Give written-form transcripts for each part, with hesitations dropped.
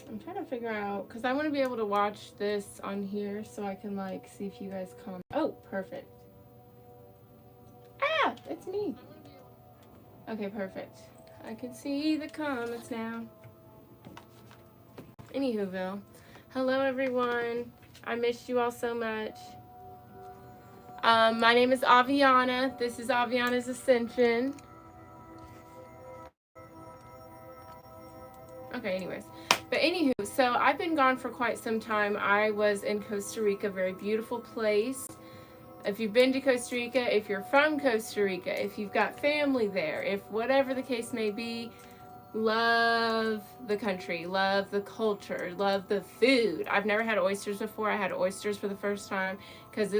I'm trying to figure out, because I want to be able to watch this on here so I can, like, see if you guys comment. Oh, perfect. Ah, it's me. Okay, perfect. I can see the comments now. Anywhoville. Hello, everyone. I missed you all so much. My name is Aviana. This is Aviana's Ascension. Okay, anyways. But anywho, so I've been gone for quite some time. I was in Costa Rica, very beautiful place. If you've been to Costa Rica, if you're from Costa Rica, if you've got family there, if whatever the case may be, love the country, love the culture, love the food. I've never had oysters before. I had oysters for the first time because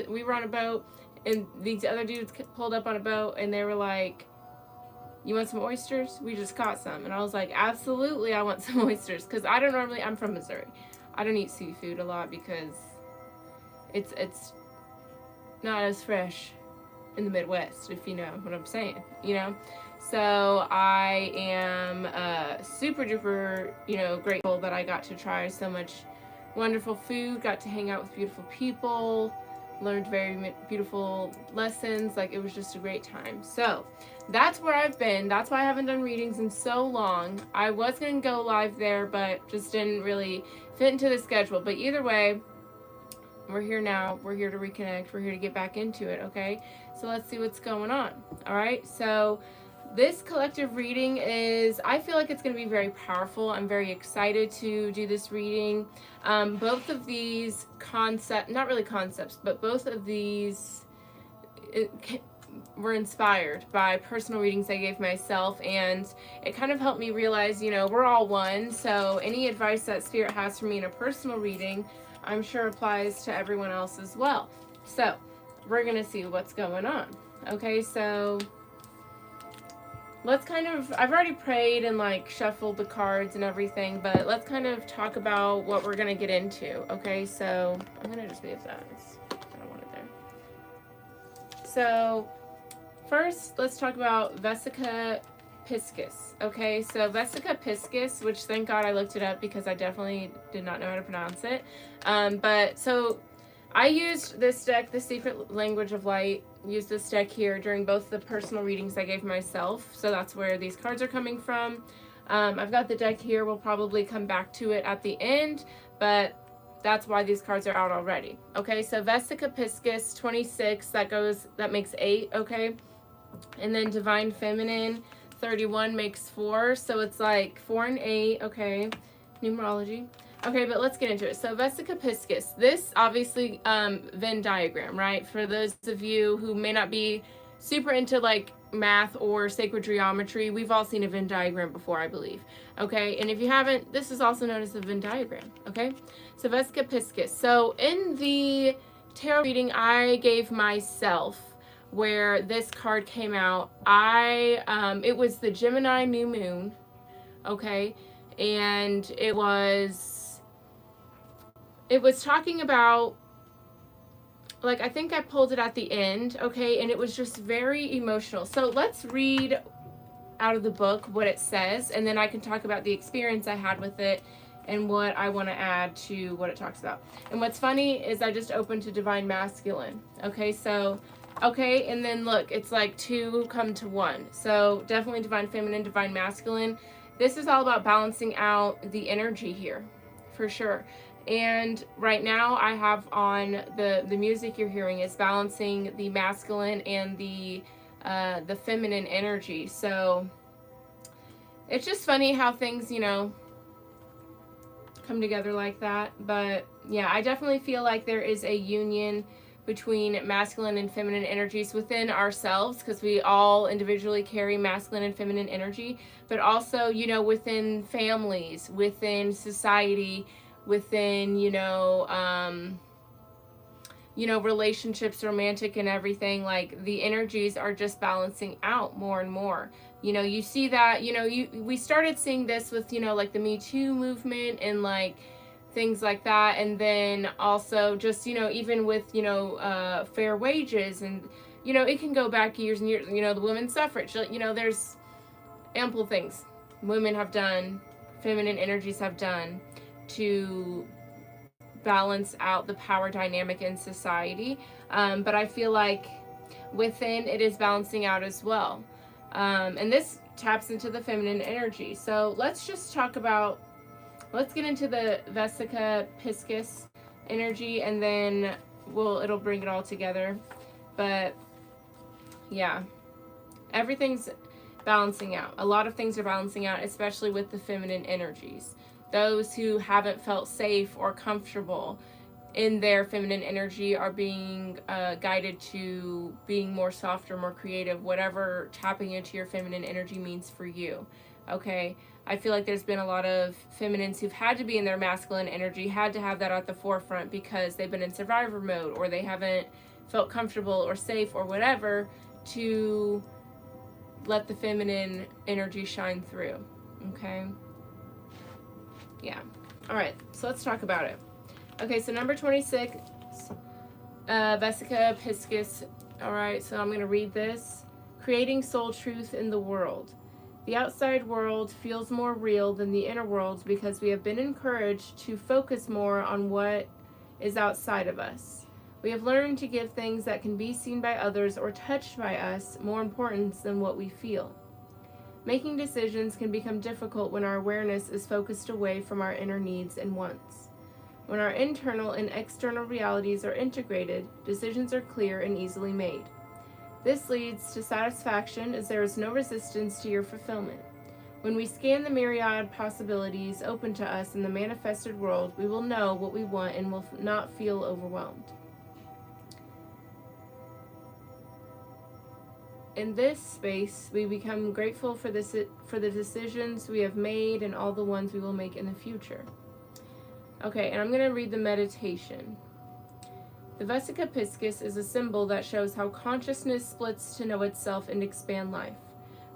we were on a boat and these other dudes pulled up on a boat and they were like, "You want some oysters? We just caught some." And I was like, "Absolutely, I want some oysters." Because I'm from Missouri. I don't eat seafood a lot because it's not as fresh in the Midwest, if you know what I'm saying, you know? So I am super duper, grateful that I got to try so much wonderful food, got to hang out with beautiful people, learned very beautiful lessons. Like, it was just a great time. So that's where I've been. That's why I haven't done readings in so long. I was going to go live there, but just didn't really fit into the schedule. But either way, we're here now. We're here to reconnect. We're here to get back into it, okay? So let's see what's going on, all right? So this collective reading I feel like it's going to be very powerful. I'm very excited to do this reading. Both of these not really concepts, but both of these were inspired by personal readings I gave myself, and it kind of helped me realize, we're all one. So any advice that Spirit has for me in a personal reading, I'm sure applies to everyone else as well. So we're going to see what's going on. Okay, so I've already prayed and like shuffled the cards and everything, but let's kind of talk about what we're going to get into. Okay, so I'm going to just move that. I don't want it there. So first, let's talk about Vesica Piscis. Okay, so Vesica Piscis, which thank God I looked it up because I definitely did not know how to pronounce it. But so I used this deck, The Secret Language of Light, used this deck here during both the personal readings I gave myself. So that's where these cards are coming from. I've got the deck here. We'll probably come back to it at the end, but that's why these cards are out already. Okay, so Vesica Piscis, 26, that makes 8, okay? And then Divine Feminine, 31 makes 4, so it's like 4 and 8, okay? Numerology. Okay, but let's get into it. So Vesica Piscis, this obviously Venn diagram, right? For those of you who may not be super into like math or sacred geometry, we've all seen a Venn diagram before, I believe. Okay, and if you haven't, this is also known as the Venn diagram, okay? So Vesica Piscis. So in the tarot reading I gave myself, where this card came out, it was the Gemini new moon, okay? And it was talking about, like, I think I pulled it at the end, okay, and it was just very emotional. So let's read out of the book what it says, and then I can talk about the experience I had with it and what I want to add to what it talks about. And what's funny is I just opened to Divine Masculine, okay, so, okay, and then look, it's like 2 come to 1. So definitely Divine Feminine, Divine Masculine. This is all about balancing out the energy here, for sure. And right now I have on the music you're hearing is balancing the masculine and the feminine energy. So it's just funny how things, come together like that. But yeah, I definitely feel like there is a union between masculine and feminine energies within ourselves, because we all individually carry masculine and feminine energy, but also, within families, within society, within, relationships, romantic and everything. Like, the energies are just balancing out more and more. You see that, we started seeing this with, like the Me Too movement and like things like that. And then also just, even with, fair wages, and, it can go back years and years, the women's suffrage, there's ample things women have done feminine energies have done to balance out the power dynamic in society. But I feel like within it is balancing out as well. And this taps into the feminine energy. So let's just talk about, let's get into the Vesica Piscis energy, and then it'll bring it all together. But yeah, everything's balancing out. A lot of things are balancing out, especially with the feminine energies. Those who haven't felt safe or comfortable in their feminine energy are being guided to being more softer, more creative, whatever tapping into your feminine energy means for you. Okay, I feel like there's been a lot of feminines who've had to be in their masculine energy, had to have that at the forefront because they've been in survivor mode, or they haven't felt comfortable or safe or whatever to let the feminine energy shine through. Okay, yeah. All right, so let's talk about it. Okay, so number 26, Vesica Piscis. All right, so I'm going to read this. Creating soul truth in the world. The outside world feels more real than the inner world because we have been encouraged to focus more on what is outside of us. We have learned to give things that can be seen by others or touched by us more importance than what we feel. Making decisions can become difficult when our awareness is focused away from our inner needs and wants. When our internal and external realities are integrated, decisions are clear and easily made. This leads to satisfaction as there is no resistance to your fulfillment. When we scan the myriad possibilities open to us in the manifested world, we will know what we want and will not feel overwhelmed. In this space, we become grateful for the decisions we have made and all the ones we will make in the future. Okay, and I'm going to read the meditation. The Vesica Piscis is a symbol that shows how consciousness splits to know itself and expand life.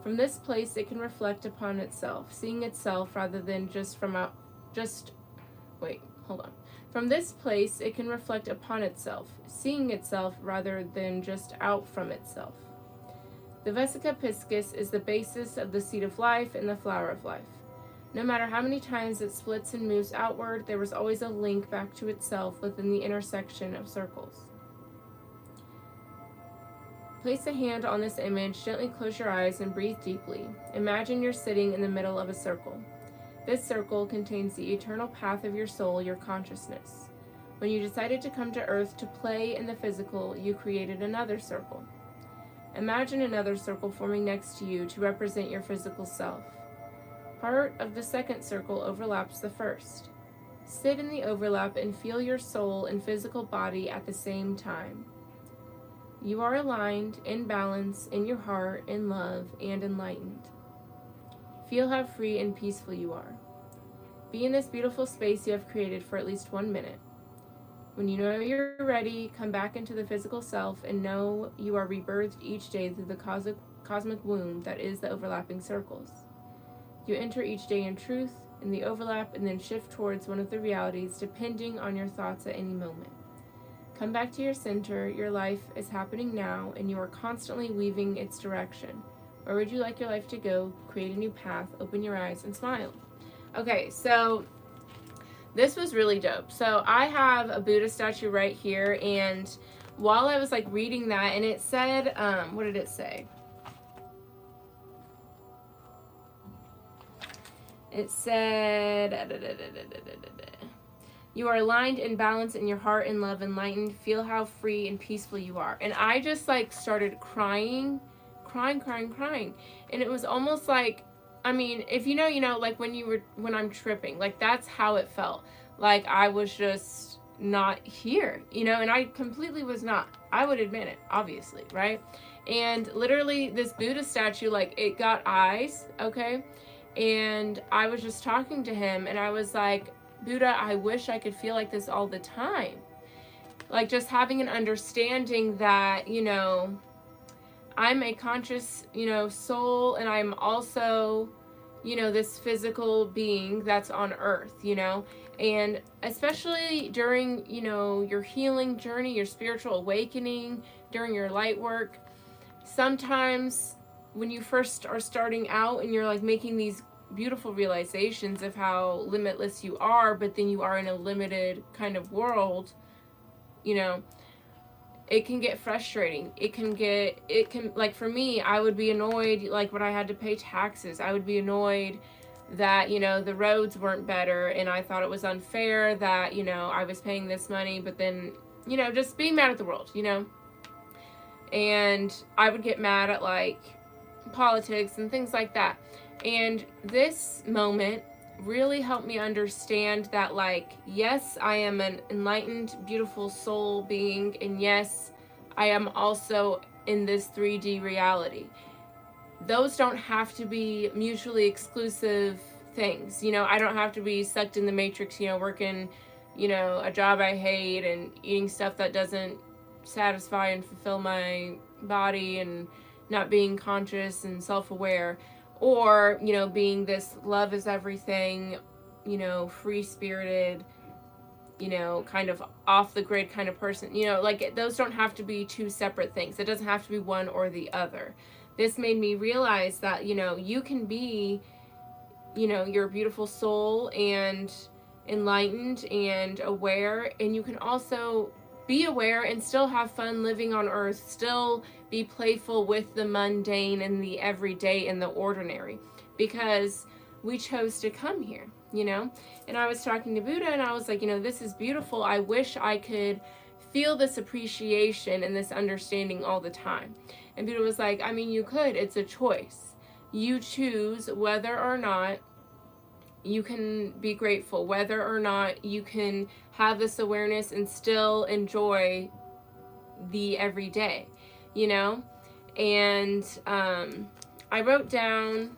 From this place, it can reflect upon itself, seeing itself rather than From this place, it can reflect upon itself, seeing itself rather than just out from itself. The Vesica Piscis is the basis of the seed of life and the flower of life. No matter how many times it splits and moves outward, there is always a link back to itself within the intersection of circles. Place a hand on this image, gently close your eyes, and breathe deeply. Imagine you're sitting in the middle of a circle. This circle contains the eternal path of your soul, your consciousness. When you decided to come to Earth to play in the physical, you created another circle. Imagine another circle forming next to you to represent your physical self. Part of the second circle overlaps the first. Sit in the overlap and feel your soul and physical body at the same time. You are aligned, in balance, in your heart, in love, and enlightened. Feel how free and peaceful you are. Be in this beautiful space you have created for at least 1 minute. When you know you're ready, come back into the physical self and know you are rebirthed each day through the cosmic womb that is the overlapping circles. You enter each day in truth, in the overlap, and then shift towards one of the realities depending on your thoughts at any moment. Come back to your center. Your life is happening now, and you are constantly weaving its direction. Where would you like your life to go? Create a new path, open your eyes, and smile. Okay, so this was really dope. So I have a Buddha statue right here, and while I was reading that, and it said, what did it say? It said, you are aligned and balanced in your heart and love, enlightened. Feel how free and peaceful you are. And I just started crying. And it was almost if you know, when I'm tripping, that's how it felt. I was just not here, and I completely was not. I would admit it, obviously, right? And literally this Buddha statue, it got eyes, okay? And I was just talking to him, and I was like, Buddha, I wish I could feel like this all the time. Just having an understanding that, I'm a conscious, soul, and I'm also, this physical being that's on earth, and especially during, your healing journey, your spiritual awakening, during your light work, sometimes when you first are starting out and you're making these beautiful realizations of how limitless you are, but then you are in a limited kind of world, you know, it can get frustrating. It can, like for me, I would be annoyed, like when I had to pay taxes, I would be annoyed that, you know, the roads weren't better, and I thought it was unfair that, you know, I was paying this money, but then, you know, just being mad at the world, you know. And I would get mad at like politics and things like that. And this moment really helped me understand that, like, yes, I am an enlightened, beautiful soul being, and yes, I am also in this 3D reality. Those don't have to be mutually exclusive things. You know, I don't have to be sucked in the matrix, you know, working, you know, a job I hate and eating stuff that doesn't satisfy and fulfill my body, and not being conscious and self-aware, or, you know, being this love is everything, you know, free-spirited, you know, kind of off the grid kind of person. You know, like, those don't have to be two separate things. It doesn't have to be one or the other. This made me realize that, you know, you can be, you know, your beautiful soul and enlightened and aware, and you can also be aware and still have fun living on earth, still be playful with the mundane and the everyday and the ordinary, because we chose to come here, you know. And I was talking to Buddha, and I was like, you know, this is beautiful. I wish I could feel this appreciation and this understanding all the time. And Buddha was like, I mean, you could. It's a choice. You choose whether or not you can be grateful, whether or not you can have this awareness and still enjoy the everyday, you know. And I wrote down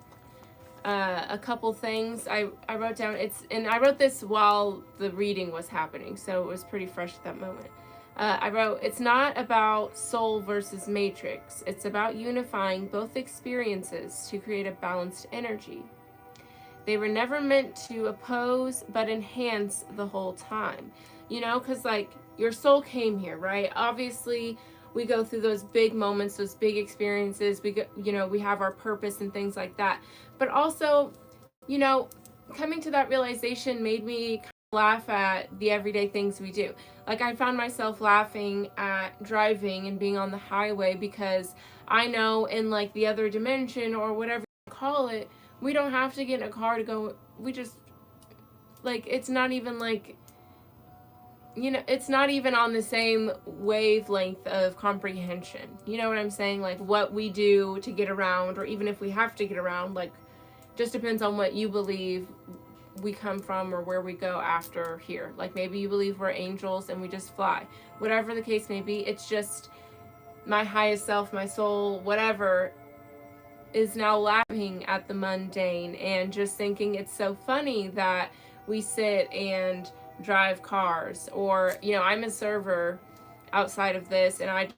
a couple things. I wrote down, and I wrote this while the reading was happening, so it was pretty fresh at that moment. I wrote, it's not about soul versus matrix. It's about unifying both experiences to create a balanced energy. They were never meant to oppose, but enhance the whole time. You know, because, like, your soul came here, right? Obviously, we go through those big moments, those big experiences. We go, you know, we have our purpose and things like that. But also, you know, coming to that realization made me kind of laugh at the everyday things we do. Like, I found myself laughing at driving and being on the highway, because I know in, like, the other dimension, or whatever you call it, we don't have to get in a car to go. We just, like, it's not even like, you know, it's not even on the same wavelength of comprehension. You know what I'm saying? Like, what we do to get around, or even if we have to get around, like, just depends on what you believe we come from or where we go after here. Like, maybe you believe we're angels and we just fly. Whatever the case may be, it's just my highest self, my soul, whatever, is now laughing at the mundane and just thinking it's so funny that we sit and drive cars. Or, you know, I'm a server outside of this, and I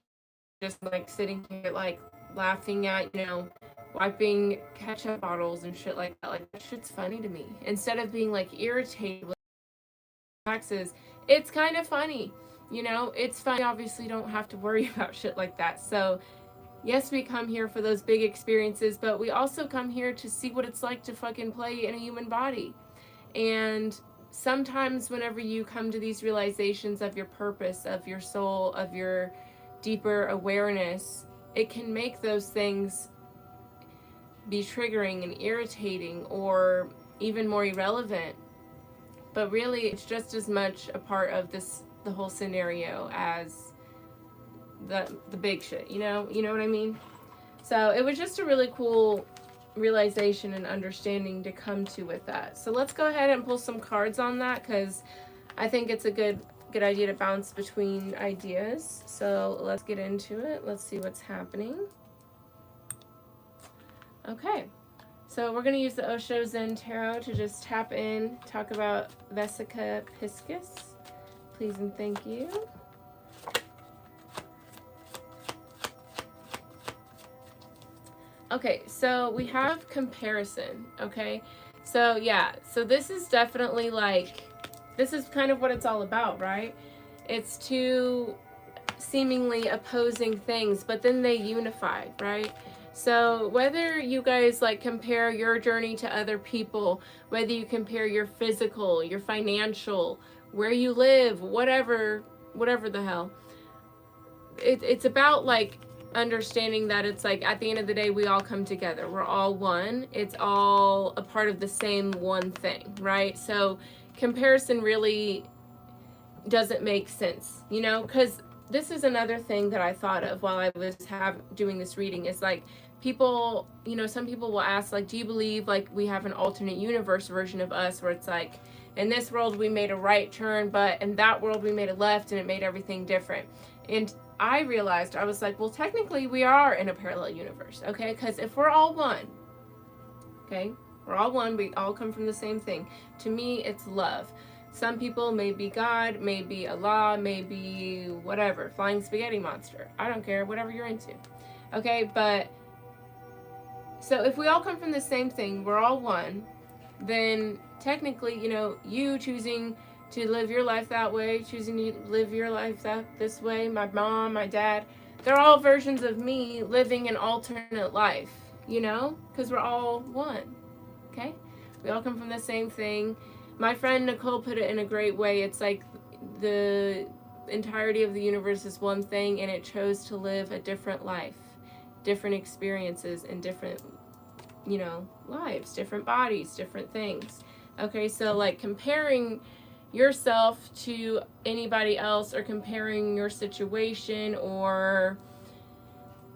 just like sitting here like laughing at, you know, wiping ketchup bottles and shit like that. Like, that shit's funny to me. Instead of being like irritated with taxes, it's kind of funny. You know, it's funny. Obviously, don't have to worry about shit like that. So yes, we come here for those big experiences, but we also come here to see what it's like to fucking play in a human body. And sometimes whenever you come to these realizations of your purpose, of your soul, of your deeper awareness, it can make those things be triggering and irritating, or even more irrelevant. But really, it's just as much a part of the whole scenario as the big shit, you know what I mean? So it was just a really cool realization and understanding to come to with that. So let's go ahead and pull some cards on that, because I think it's a good idea to bounce between ideas. So let's get into it. Let's see what's happening. Okay, so we're going to use the Osho Zen Tarot to just tap in, talk about Vesica Piscis. Please and thank you. Okay, so we have comparison, okay? So yeah, so this is definitely like, this is kind of what it's all about, right? It's two seemingly opposing things, but then they unify, right? So whether you guys like compare your journey to other people, whether you compare your physical, your financial, where you live, whatever the hell, it's about like understanding that it's like at the end of the day we all come together, we're all one, it's all a part of the same one thing, right? So comparison really doesn't make sense, you know, because this is another thing that I thought of while I was doing this reading is like people, you know, some people will ask like, do you believe like we have an alternate universe version of us where it's like in this world we made a right turn, but in that world we made a left and it made everything different. And I realized, I was like, well, technically we are in a parallel universe, okay? Because if we're all one, okay, we're all one, we all come from the same thing. To me, it's love. Some people may be God, maybe Allah, maybe whatever, flying spaghetti monster. I don't care, whatever you're into. Okay, but so if we all come from the same thing, we're all one, then technically, you know, you choosing to live your life that way, choosing to live your life this way, my mom, my dad, they're all versions of me living an alternate life, you know, because we're all one, okay? We all come from the same thing. My friend Nicole put it in a great way. It's like the entirety of the universe is one thing and it chose to live a different life, different experiences and different, you know, lives, different bodies, different things. Okay, so like comparing yourself to anybody else or comparing your situation or,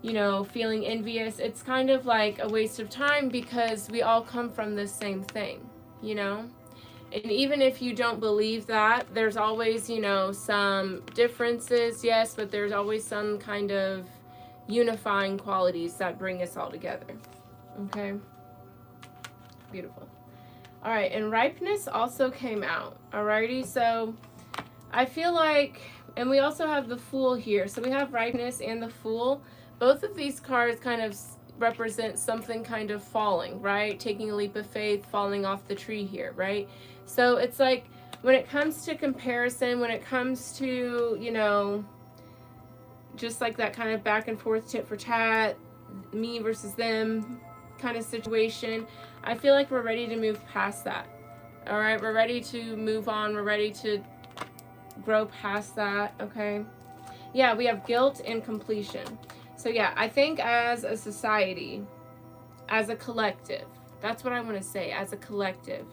you know, feeling envious, it's kind of like a waste of time because we all come from the same thing, you know? And even if you don't believe that, there's always, you know, some differences, yes, but there's always some kind of unifying qualities that bring us all together. Okay? Beautiful. All right, and ripeness also came out. Alrighty, so I feel like, and we also have the Fool here. So we have ripeness and the Fool. Both of these cards kind of represent something kind of falling, right? Taking a leap of faith, falling off the tree here, right? So it's like when it comes to comparison, when it comes to, you know, just like that kind of back and forth tit for tat, me versus them kind of situation, I feel like we're ready to move past that. All right, we're ready to move on. We're ready to grow past that, okay? Yeah, we have guilt and completion. So yeah, I think as a society, as a collective, that's what I want to say, as a collective,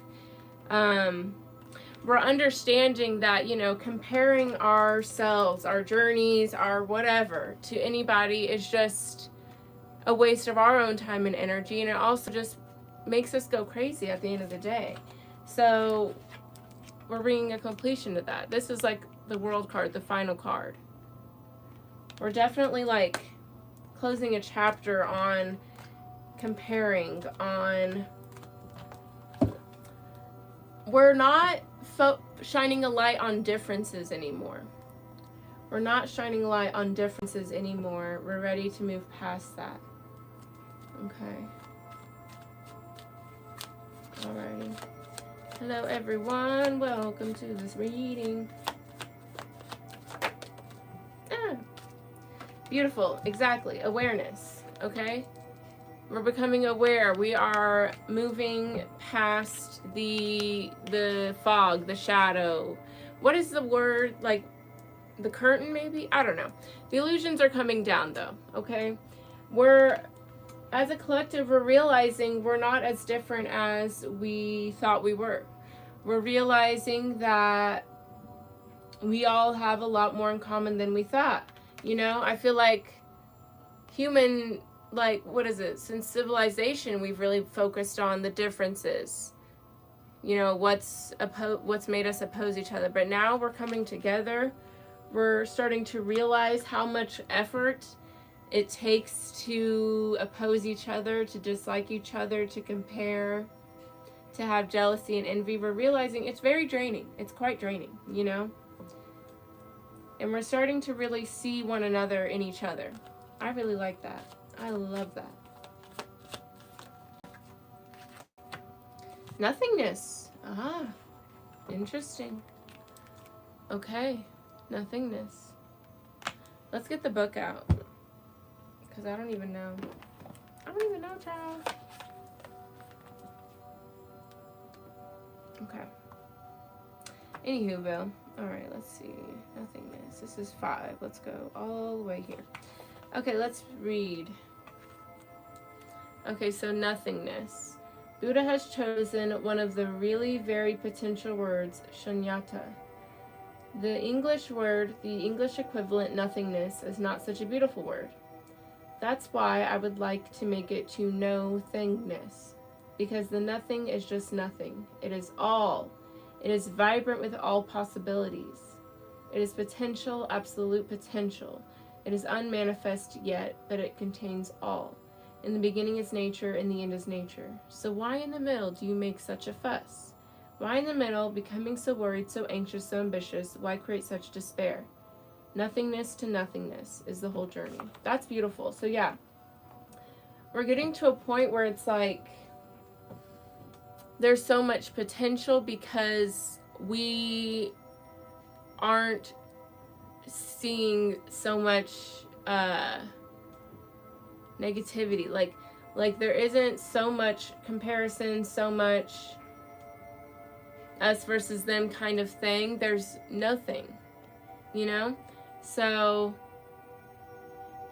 we're understanding that, you know, comparing ourselves, our journeys, our whatever to anybody is just a waste of our own time and energy, and it also just makes us go crazy at the end of the day. So we're bringing a completion to that. This is like the world card, the final card. We're definitely like closing a chapter on comparing, on we're not shining a light on differences anymore. We're not shining a light on differences anymore. We're ready to move past that. Okay. Alrighty. Hello everyone. Welcome to this reading. Beautiful. Exactly. Awareness. Okay? We're becoming aware. We are moving past the fog, the shadow. What is the word? Like the curtain maybe? I don't know. The illusions are coming down though, okay? We're, as a collective, we're realizing we're not as different as we thought we were. We're realizing that we all have a lot more in common than we thought. You know, I feel like human, like, what is it? Since civilization, we've really focused on the differences. You know, what's made us oppose each other. But now we're coming together. We're starting to realize how much effort it takes to oppose each other, to dislike each other, to compare, to have jealousy and envy. We're realizing it's very draining. It's quite draining, you know? And we're starting to really see one another in each other. I really like that. I love that. Nothingness. Ah, interesting. Okay, nothingness. Let's get the book out, because I don't even know. I don't even know, child. Okay. Anywho, Bill. Alright, let's see. Nothingness. This is 5. Let's go all the way here. Okay, let's read. Okay, so nothingness. Buddha has chosen one of the really very potential words, shunyata. The English word, the English equivalent nothingness, is not such a beautiful word. That's why I would like to make it to no thingness. Because the nothing is just nothing. It is all. It is vibrant with all possibilities. It is potential, absolute potential. It is unmanifest yet, but it contains all. In the beginning is nature, in the end is nature. So why in the middle do you make such a fuss? Why in the middle, becoming so worried, so anxious, so ambitious, why create such despair? Nothingness to nothingness is the whole journey. That's beautiful. So yeah, we're getting to a point where it's like, there's so much potential because we aren't seeing so much negativity. Like there isn't so much comparison, so much us versus them kind of thing. There's nothing, you know? So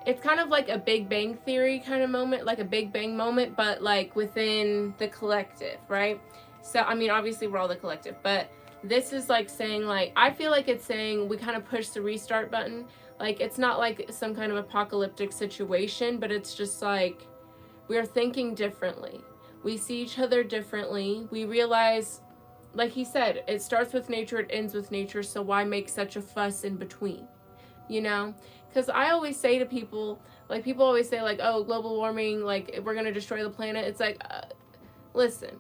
it's kind of like a Big Bang Theory kind of moment, like a Big Bang moment, but like within the collective, right? So, I mean, obviously we're all the collective, but this is like saying, like, I feel like it's saying we kind of push the restart button. Like, it's not like some kind of apocalyptic situation, but it's just like we're thinking differently. We see each other differently. We realize, like he said, it starts with nature, it ends with nature, so why make such a fuss in between, you know? Because I always say to people, like, people always say, like, oh, global warming, like, we're going to destroy the planet. It's like, listen,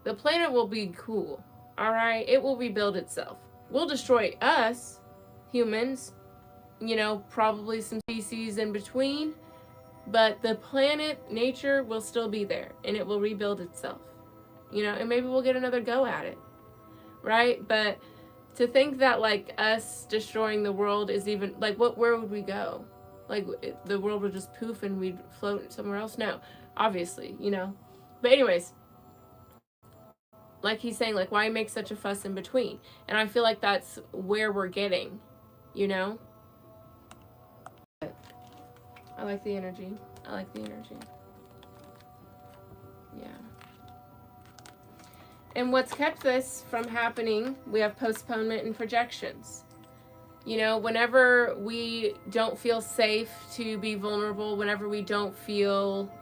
the planet will be cool, all right? It will rebuild itself. We'll destroy us, humans, you know, probably some species in between, but the planet, nature, will still be there, and it will rebuild itself, you know, and maybe we'll get another go at it, right? But to think that, like, us destroying the world is even, like, where would we go? Like, the world would just poof and we'd float somewhere else? No, obviously, you know. But anyways, like he's saying, like, why make such a fuss in between? And I feel like that's where we're getting, you know? I like the energy. I like the energy. Yeah. And what's kept this from happening, we have postponement and projections. You know, whenever we don't feel safe to be vulnerable, whenever we don't feel,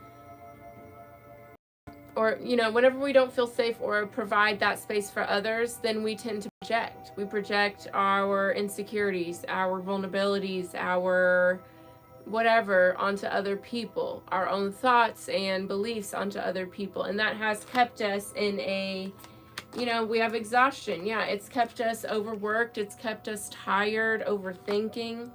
or, you know, whenever we don't feel safe or provide that space for others, then we tend to project. We project our insecurities, our vulnerabilities, our whatever onto other people, our own thoughts and beliefs onto other people. And that has kept us in a, you know, we have exhaustion. Yeah, it's kept us overworked. It's kept us tired, overthinking.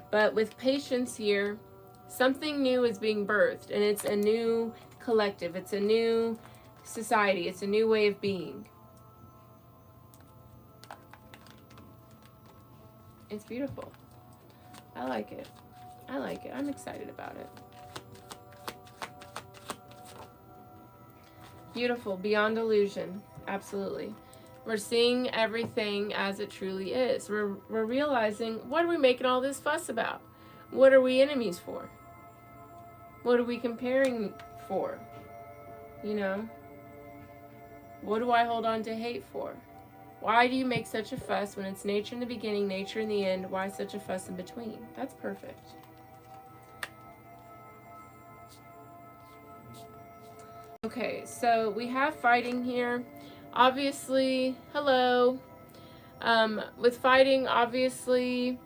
But with patience here, something new is being birthed. And it's a new collective. It's a new society. It's a new way of being. It's beautiful. I like it. I like it. I'm excited about it. Beautiful. Beyond illusion. Absolutely. We're seeing everything as it truly is. We're realizing, what are we making all this fuss about? What are we enemies for? What are we comparing for? You know? What do I hold on to hate for? Why do you make such a fuss when it's nature in the beginning, nature in the end? Why such a fuss in between? That's perfect. Okay, so we have fighting here. Obviously, hello. With fighting, obviously,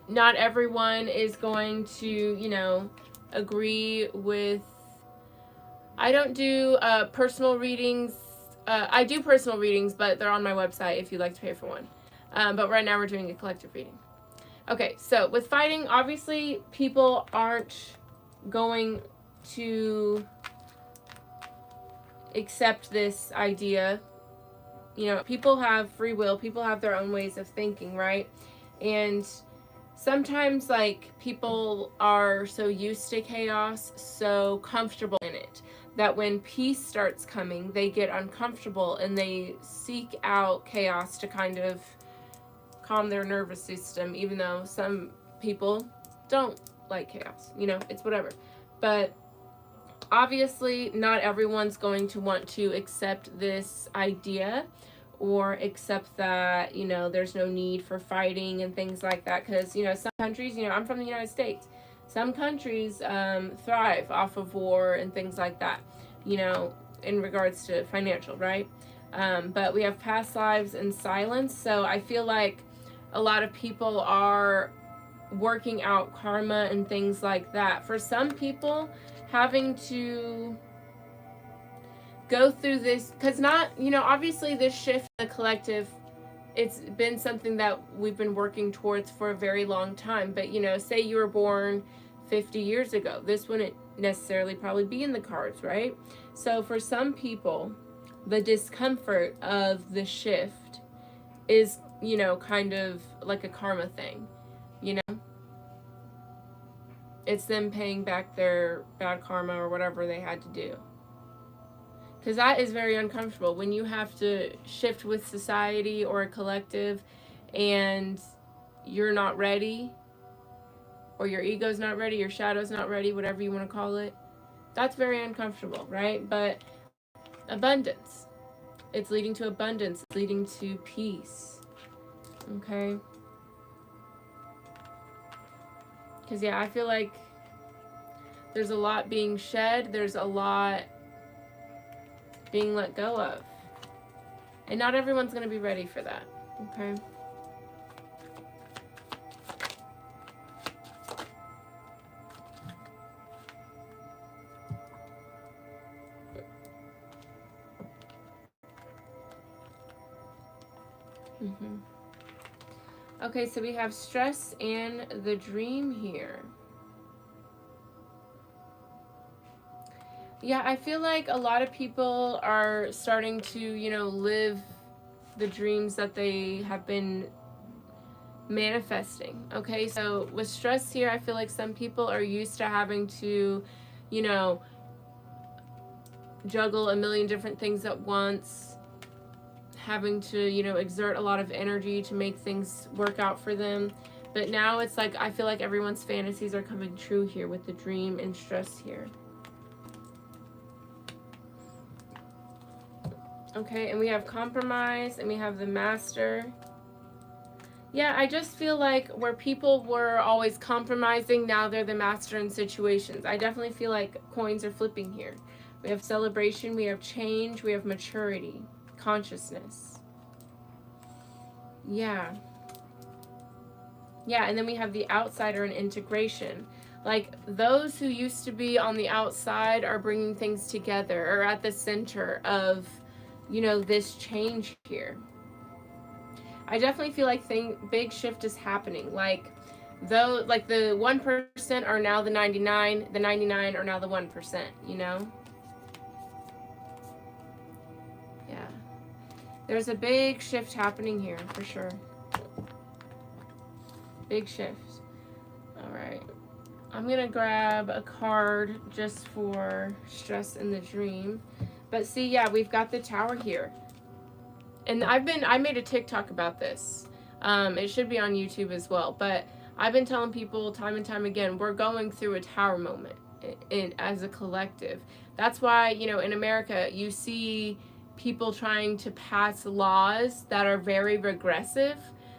not everyone is going to, you know, agree with. I don't do personal readings. I do personal readings, but they're on my website if you'd like to pay for one. But right now we're doing a collective reading. Okay, so with fighting, obviously, people aren't going to accept this idea. You know, people have free will, people have their own ways of thinking, right? And sometimes like people are so used to chaos, so comfortable in it, that when peace starts coming, they get uncomfortable and they seek out chaos to kind of calm their nervous system, even though some people don't like chaos. You know, it's whatever. But obviously, not everyone's going to want to accept this idea or accept that, you know, there's no need for fighting and things like that. Because, you know, some countries, you know, I'm from the United States. Some countries thrive off of war and things like that, you know, in regards to financial, right? But we have past lives and silence. So I feel like a lot of people are working out karma and things like that. For some people, having to go through this, because not, you know, obviously this shift in the collective, it's been something that we've been working towards for a very long time. But, you know, say you were born 50 years ago, this wouldn't necessarily probably be in the cards, right? So for some people, the discomfort of the shift is, you know, kind of like a karma thing, you know? It's them paying back their bad karma or whatever they had to do. Because that is very uncomfortable when you have to shift with society or a collective and you're not ready, or your ego's not ready, your shadow's not ready, whatever you want to call it. That's very uncomfortable, right? But abundance. It's leading to abundance. It's leading to peace. Okay? Because, yeah, I feel like there's a lot being shed. There's a lot being let go of. And not everyone's going to be ready for that. Okay? Okay, so we have stress and the dream here. Yeah, I feel like a lot of people are starting to, you know, live the dreams that they have been manifesting. Okay, so with stress here, I feel like some people are used to having to, you know, juggle a million different things at once, having to, you know, exert a lot of energy to make things work out for them. But now it's like, I feel like everyone's fantasies are coming true here with the dream and stress here. Okay, and we have compromise, and we have the master. Yeah, I just feel like where people were always compromising, now they're the master in situations. I definitely feel like coins are flipping here. We have celebration, we have change, we have maturity, consciousness. Yeah. Yeah, and then we have the outsider and integration. Like, those who used to be on the outside are bringing things together, or at the center of, you know, this change here. I definitely feel like big shift is happening. Like, though, like the 1% are now the 99 are now the 1%, you know? Yeah. There's a big shift happening here, for sure. Big shift. All right. I'm going to grab a card just for stress in the dream. But see, yeah, we've got the Tower here. And I made a TikTok about this. It should be on YouTube as well. But I've been telling people time and time again, we're going through a Tower moment as a collective. That's why, you know, in America, you see people trying to pass laws that are very regressive,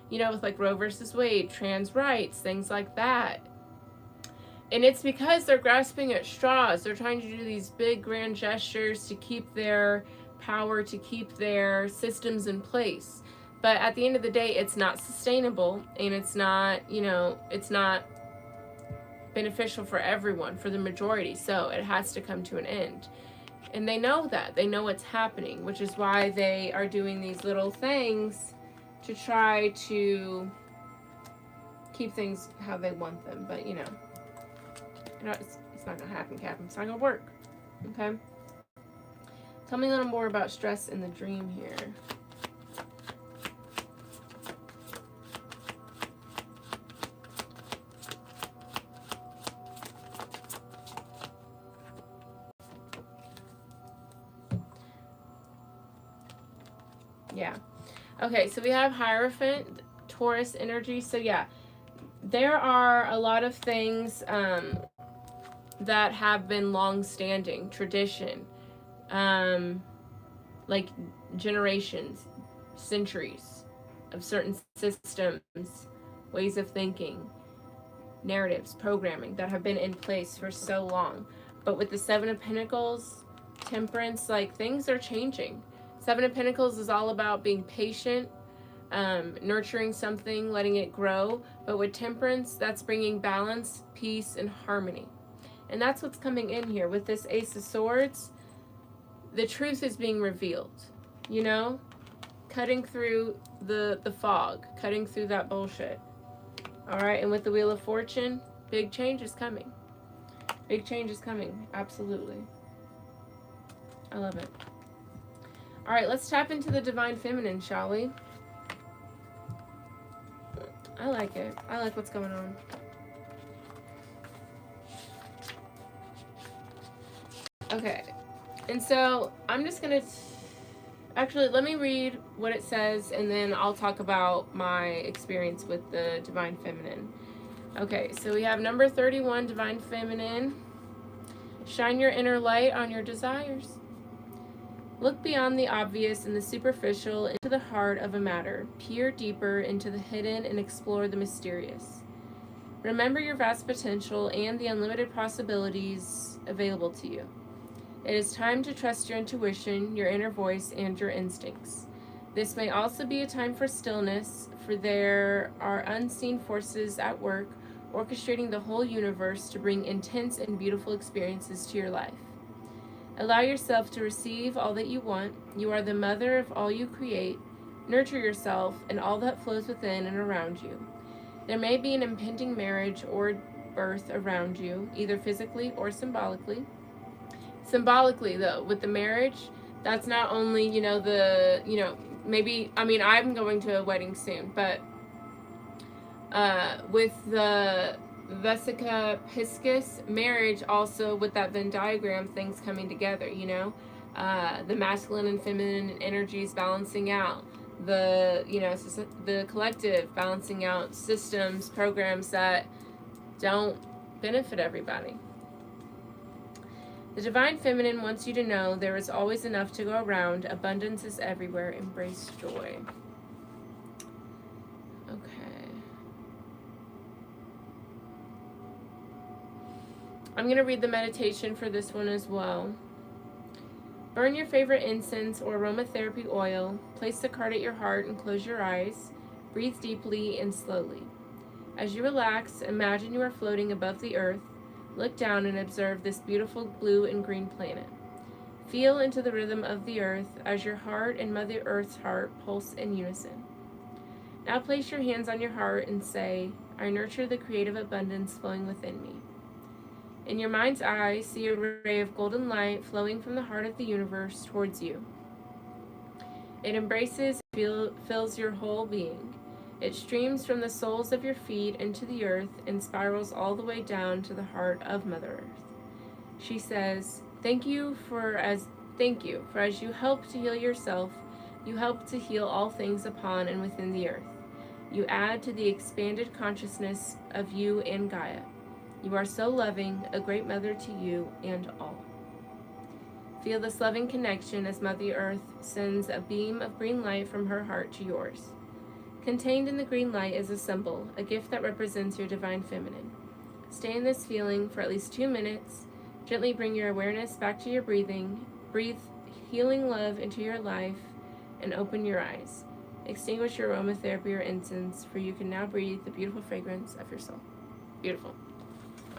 you know, with like Roe versus Wade, trans rights, things like that. And it's because they're grasping at straws. They're trying to do these big grand gestures to keep their power, to keep their systems in place. But at the end of the day, it's not sustainable, and it's not, you know, it's not beneficial for everyone, for the majority. So it has to come to an end. And they know that. They know what's happening, which is why they are doing these little things to try to keep things how they want them. But, you know, it's not going to happen, Captain. It's not going to work. Okay? Tell me a little more about stress in the dream here. Yeah. Okay, so we have Hierophant, Taurus energy. So yeah, there are a lot of things that have been long-standing tradition, like generations, centuries of certain systems, ways of thinking, narratives, programming that have been in place for so long. But with the Seven of Pentacles, Temperance, like things are changing. Seven of Pentacles is all about being patient, nurturing something, letting it grow. But with Temperance, that's bringing balance, peace, and harmony. And that's what's coming in here. With this Ace of Swords, the truth is being revealed, you know? Cutting through the fog, cutting through that bullshit. All right, and with the Wheel of Fortune, big change is coming. Big change is coming, absolutely. I love it. All right, let's tap into the Divine Feminine, shall we? I like it. I like what's going on. Okay, and so I'm just going to... Actually, let me read what it says, and then I'll talk about my experience with the Divine Feminine. Okay, so we have number 31, Divine Feminine. Shine your inner light on your desires. Look beyond the obvious and the superficial into the heart of a matter. Peer deeper into the hidden and explore the mysterious. Remember your vast potential and the unlimited possibilities available to you. It is time to trust your intuition, your inner voice, and your instincts. This may also be a time for stillness, for there are unseen forces at work, orchestrating the whole universe to bring intense and beautiful experiences to your life. Allow yourself to receive all that you want. You are the mother of all you create. Nurture yourself and all that flows within and around you. There may be an impending marriage or birth around you, either physically or symbolically. Symbolically, though, with the marriage, that's not only, maybe, I'm going to a wedding soon, but with the Vesica Piscis marriage, also with that Venn diagram, things coming together, the masculine and feminine energies balancing out, the collective balancing out systems, programs that don't benefit everybody. The Divine Feminine wants you to know there is always enough to go around. Abundance is everywhere. Embrace joy. Okay. I'm going to read the meditation for this one as well. Burn your favorite incense or aromatherapy oil. Place the card at your heart and close your eyes. Breathe deeply and slowly. As you relax, imagine you are floating above the earth. Look down and observe this beautiful blue and green planet. Feel into the rhythm of the earth as your heart and Mother Earth's heart pulse in unison. Now place your hands on your heart and say, I nurture the creative abundance flowing within me. In your mind's eye, see a ray of golden light flowing from the heart of the universe towards you. It embraces and fills your whole being. It streams from the soles of your feet into the earth and spirals all the way down to the heart of Mother Earth. She says, Thank you for as you help to heal yourself, you help to heal all things upon and within the earth. You add to the expanded consciousness of you and Gaia. You are so loving, a great mother to you and all. Feel this loving connection as Mother Earth sends a beam of green light from her heart to yours. Contained in the green light is a symbol, a gift that represents your Divine Feminine. Stay in this feeling for at least 2 minutes. Gently bring your awareness back to your breathing. Breathe healing love into your life and open your eyes. Extinguish your aromatherapy or incense, for you can now breathe the beautiful fragrance of your soul. Beautiful.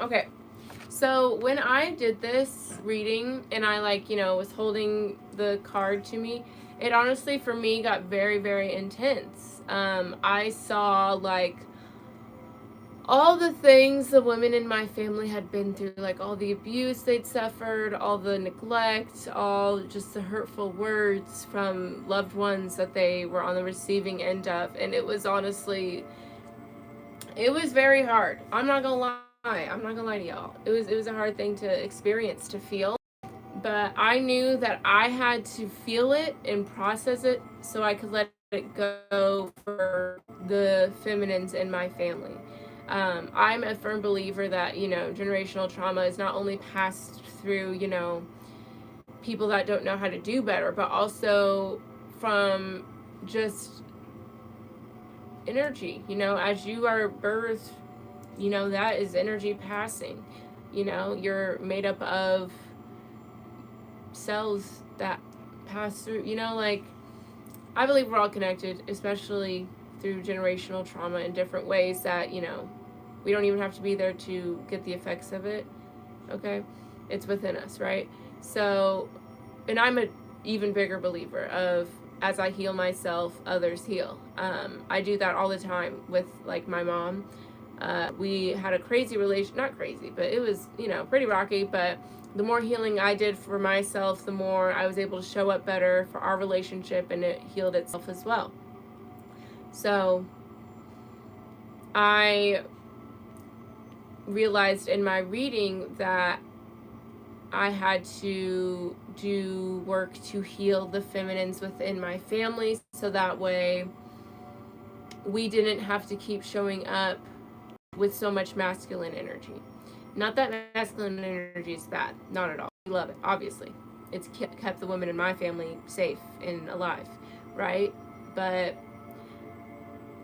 Okay, so when I did this reading and I was holding the card to me, it honestly for me got very, very intense. I saw all the things the women in my family had been through, all the abuse they'd suffered, all the neglect, all just the hurtful words from loved ones that they were on the receiving end of. And it was honestly, it was very hard. I'm not gonna lie to y'all. It was a hard thing to experience, to feel. But I knew that I had to feel it and process it so I could let it go for the feminines in my family. I'm a firm believer that, generational trauma is not only passed through, people that don't know how to do better, but also from just energy, as you are birthed, that is energy passing. You're made up of cells that pass through, like, I believe we're all connected, especially through generational trauma in different ways that, we don't even have to be there to get the effects of it. Okay? It's within us, right? So, and I'm a even bigger believer of, as I heal myself, others heal. I do that all the time with, like, my mom. We had a crazy relation, not crazy, but it was, pretty rocky, but the more healing I did for myself, the more I was able to show up better for our relationship, and it healed itself as well. So I realized in my reading that I had to do work to heal the feminines within my family, so that way we didn't have to keep showing up with so much masculine energy. Not that masculine energy is bad, not at all. We love it, obviously. It's kept the women in my family safe and alive, right? But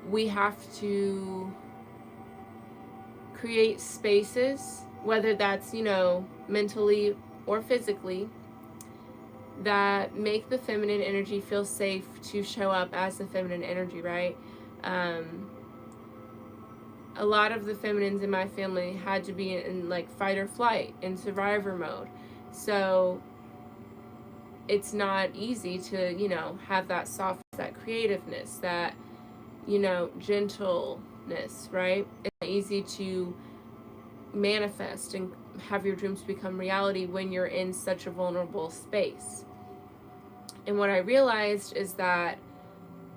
we have to create spaces, whether that's, mentally or physically, that make the feminine energy feel safe to show up as the feminine energy, right? A lot of the feminines in my family had to be in like fight or flight, in survivor mode. So it's not easy to, have that soft, that creativeness, that, gentleness, right? It's not easy to manifest and have your dreams become reality when you're in such a vulnerable space. And what I realized is that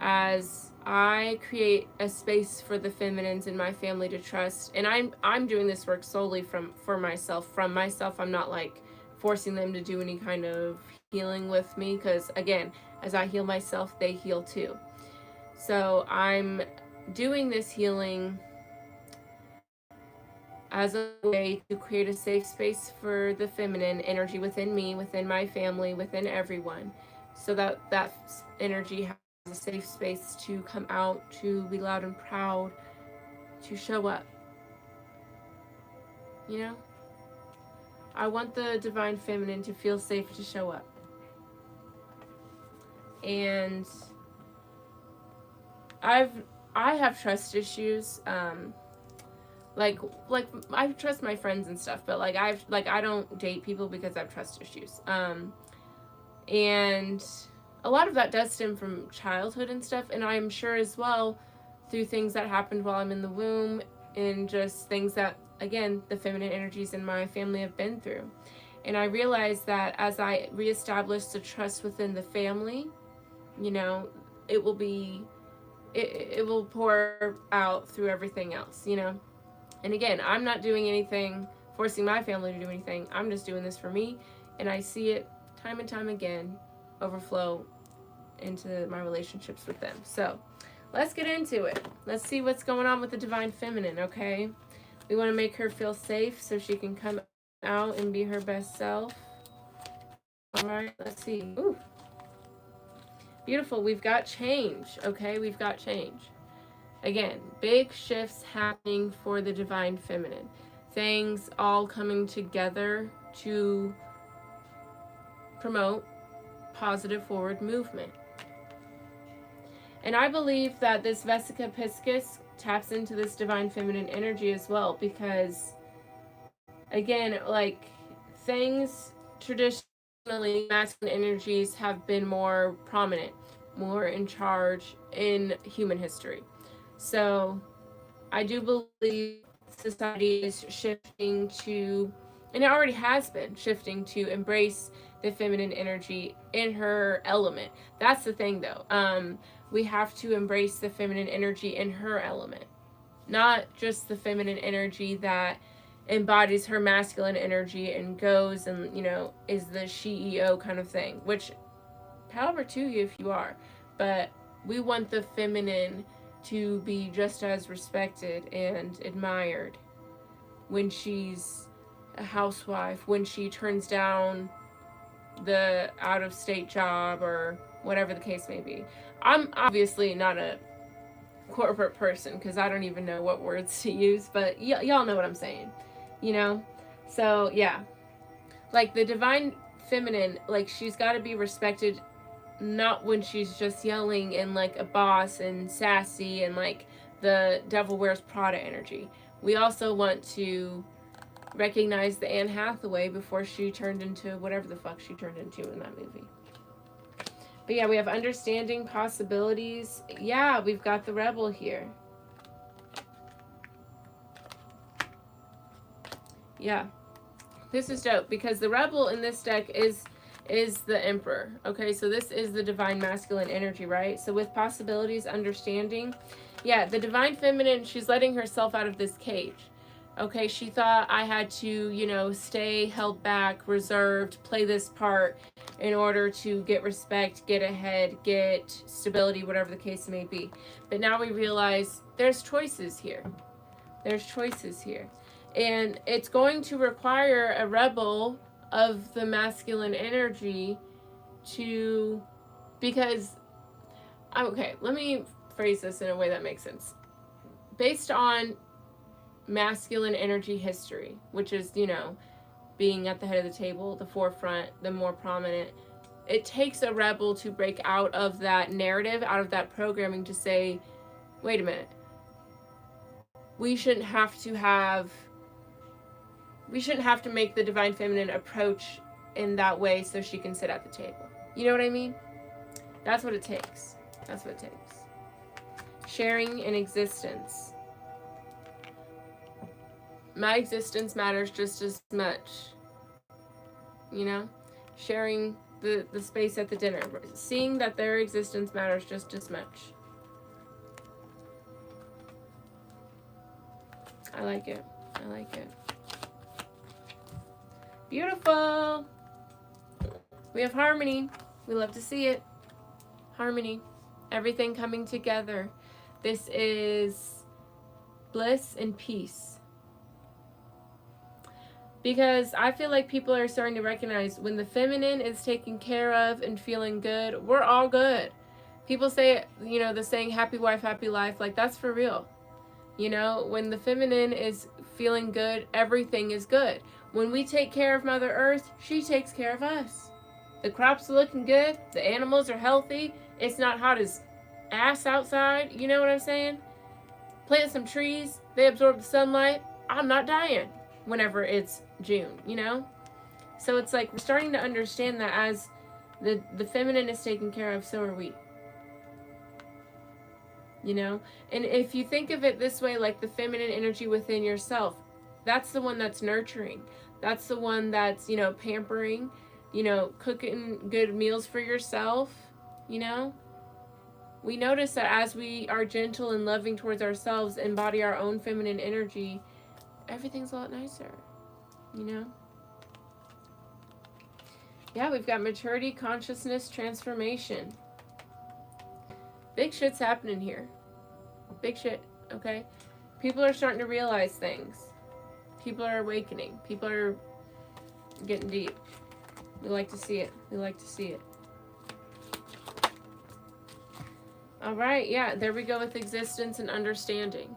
as I create a space for the feminines in my family to trust, and I'm doing this work solely from myself. I'm not like forcing them to do any kind of healing with me, because again, as I heal myself, they heal too. So I'm doing this healing as a way to create a safe space for the feminine energy within me, within my family, within everyone, so that energy has a safe space to come out, to be loud and proud, to show up. I want the divine feminine to feel safe to show up. And I have trust issues. Like I trust my friends and stuff, but I don't date people because I have trust issues. And a lot of that does stem from childhood and stuff, and I'm sure as well through things that happened while I'm in the womb, and just things that, again, the feminine energies in my family have been through. And I realized that as I reestablish the trust within the family, it will be, it will pour out through everything else, And again, I'm not doing anything, forcing my family to do anything. I'm just doing this for me, and I see it time and time again overflow into my relationships with them. So let's get into it. Let's see what's going on with the divine feminine, okay? We want to make her feel safe so she can come out and be her best self. All right, let's see. Ooh. Beautiful. We've got change, okay? We've got change. Again, big shifts happening for the divine feminine. Things all coming together to promote positive forward movement. And I believe that this Vesica Piscis taps into this divine feminine energy as well, because again, like, things traditionally, masculine energies have been more prominent, more in charge in human history. So I do believe society is shifting to, and it already has been shifting to, embrace the feminine energy in her element. That's the thing, though. We have to embrace the feminine energy in her element, not just the feminine energy that embodies her masculine energy and goes and, is the CEO kind of thing, which power to you if you are. but we want the feminine to be just as respected and admired when she's a housewife, when she turns down the out-of-state job or whatever the case may be. I'm obviously not a corporate person because I don't even know what words to use, but y'all know what I'm saying, you know? So, yeah. Like, the divine feminine, like, she's got to be respected, not when she's just yelling and, like, a boss and sassy and, like, the Devil Wears Prada energy. We also want to recognize the Anne Hathaway before she turned into whatever the fuck she turned into in that movie. But yeah, we have understanding, possibilities. Yeah, we've got the Rebel here. Yeah. This is dope because the Rebel in this deck is the Emperor. Okay, so this is the divine masculine energy, right? So with possibilities, understanding. Yeah, the divine feminine, she's letting herself out of this cage. Okay, she thought I had to, you know, stay held back, reserved, play this part in order to get respect, get ahead, get stability, whatever the case may be. But now we realize there's choices here. There's choices here. And it's going to require a rebel of the masculine energy to, because, okay, let me phrase this in a way that makes sense. Based on masculine energy history, which is, you know, being at the head of the table, the forefront, the more prominent, it takes a rebel to break out of that narrative, out of that programming to say, wait a minute, we shouldn't have to make the divine feminine approach in that way so she can sit at the table. You know what I mean? That's what it takes. That's what it takes. Sharing an existence. My existence matters just as much. You know? Sharing the space at the dinner. Seeing that their existence matters just as much. I like it. I like it. Beautiful. We have harmony. We love to see it. Harmony. Everything coming together. This is bliss and peace. Because I feel like people are starting to recognize when the feminine is taken care of and feeling good, we're all good. People say, you know, the saying, happy wife, happy life, like that's for real. You know, when the feminine is feeling good, everything is good. When we take care of Mother Earth, she takes care of us. The crops are looking good. The animals are healthy. It's not hot as ass outside. You know what I'm saying? Plant some trees. They absorb the sunlight. I'm not dying whenever it's June, you know? So it's like we're starting to understand that as the feminine is taken care of, so are we. You know? And if you think of it this way, like the feminine energy within yourself, that's the one that's nurturing. That's the one that's, you know, pampering, you know, cooking good meals for yourself, you know? We notice that as we are gentle and loving towards ourselves, embody our own feminine energy, everything's a lot nicer, you know? Yeah, we've got maturity, consciousness, transformation. Big shit's happening here. Big shit, okay? People are starting to realize things. People are awakening. People are getting deep. We like to see it. We like to see it. All right, yeah, there we go with existence and understanding.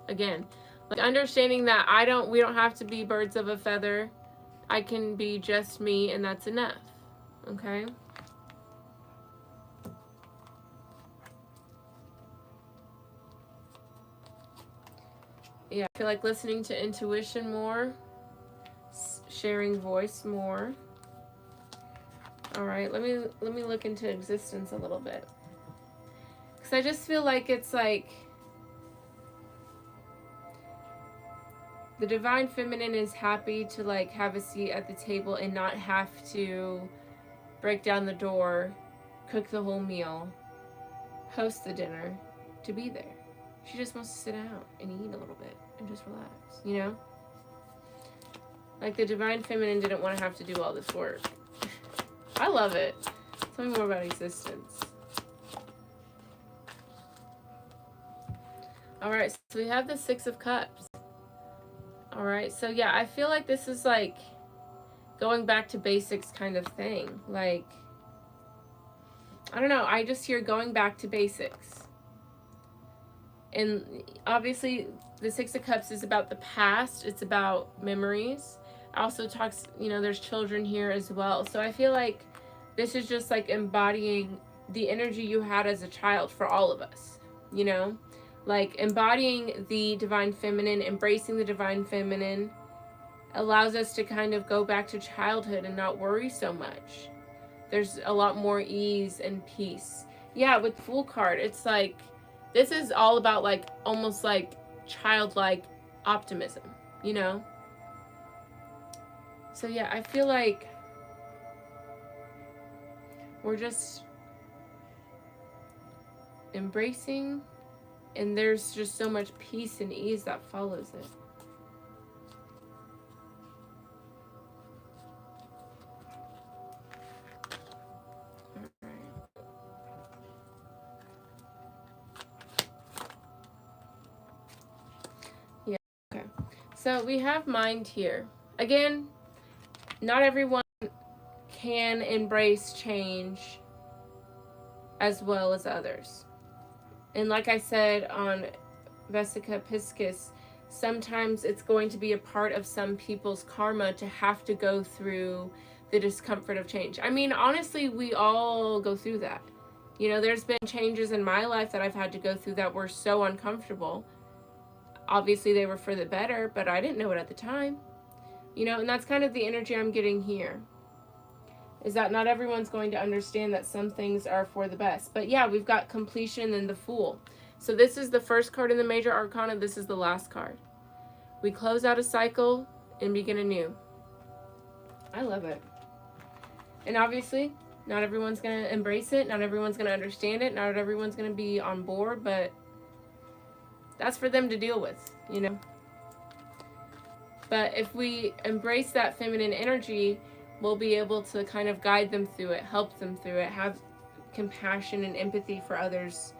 Again, like understanding that we don't have to be birds of a feather. I can be just me and that's enough. Okay? Yeah, I feel like listening to intuition more, sharing voice more. All right, let me look into existence a little bit. Cuz I just feel like it's like the divine feminine is happy to like have a seat at the table and not have to break down the door, cook the whole meal, host the dinner, to be there. She just wants to sit out and eat a little bit and just relax, you know? Like the divine feminine didn't want to have to do all this work. I love it. Tell me more about existence. All right, so we have the Six of Cups. All right, so yeah, I feel like this is like going back to basics kind of thing. Like, I don't know, I just hear going back to basics. And obviously, the Six of Cups is about the past, it's about memories. It also talks, you know, there's children here as well. So I feel like this is just like embodying the energy you had as a child for all of us, you know? Like embodying the divine feminine, embracing the divine feminine allows us to kind of go back to childhood and not worry so much. There's a lot more ease and peace. Yeah, with Fool card, it's like this is all about like almost like childlike optimism, you know? So yeah, I feel like we're just embracing, and there's just so much peace and ease that follows it. Yeah, okay. So we have mind here. Again, not everyone can embrace change as well as others. And like I said on Vesica Piscis, sometimes it's going to be a part of some people's karma to have to go through the discomfort of change. I mean, honestly, we all go through that. You know, there's been changes in my life that I've had to go through that were so uncomfortable. Obviously, they were for the better, but I didn't know it at the time. You know, and that's kind of the energy I'm getting here. Is that not everyone's going to understand that some things are for the best. But yeah, we've got completion and the Fool. So this is the first card in the Major Arcana. This is the last card. We close out a cycle and begin anew. I love it. And obviously, not everyone's going to embrace it. Not everyone's going to understand it. Not everyone's going to be on board. But that's for them to deal with, you know. But if we embrace that feminine energy, we'll be able to kind of guide them through it, help them through it, have compassion and empathy for others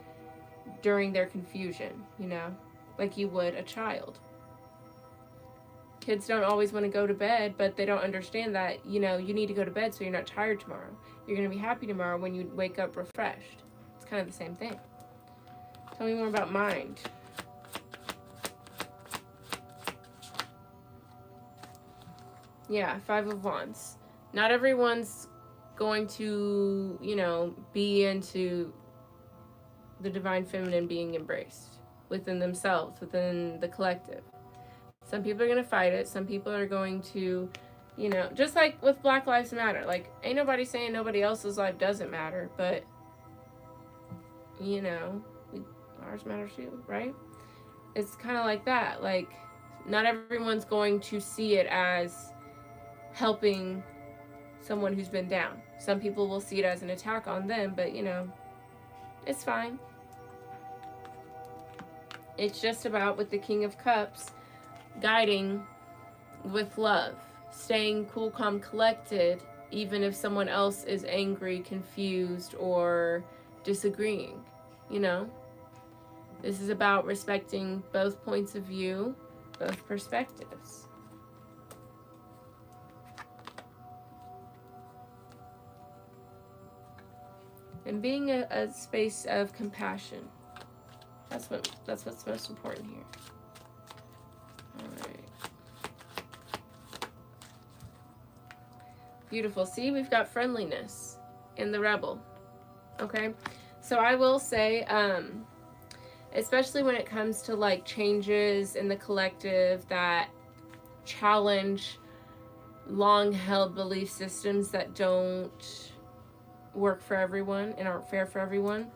during their confusion, you know, like you would a child. Kids don't always want to go to bed, but they don't understand that, you know, you need to go to bed so you're not tired tomorrow. You're going to be happy tomorrow when you wake up refreshed. It's kind of the same thing. Tell me more about mind. Yeah, Five of Wands. Not everyone's going to, you know, be into the divine feminine being embraced within themselves, within the collective. Some people are going to fight it. Some people are going to, you know, just like with Black Lives Matter. Like, ain't nobody saying nobody else's life doesn't matter, but, you know, ours matters too, right? It's kind of like that. Like, not everyone's going to see it as helping someone who's been down. Some people will see it as an attack on them, but, you know, it's fine. It's just about, with the King of Cups, guiding with love, staying cool, calm, collected, even if someone else is angry, confused, or disagreeing, you know? This is about respecting both points of view, both perspectives. And being a space of compassion. That's what's most important here. All right. Beautiful. See, we've got friendliness in the Rebel. Okay? So I will say, especially when it comes to like changes in the collective that challenge long-held belief systems that don't work for everyone and aren't fair for everyone.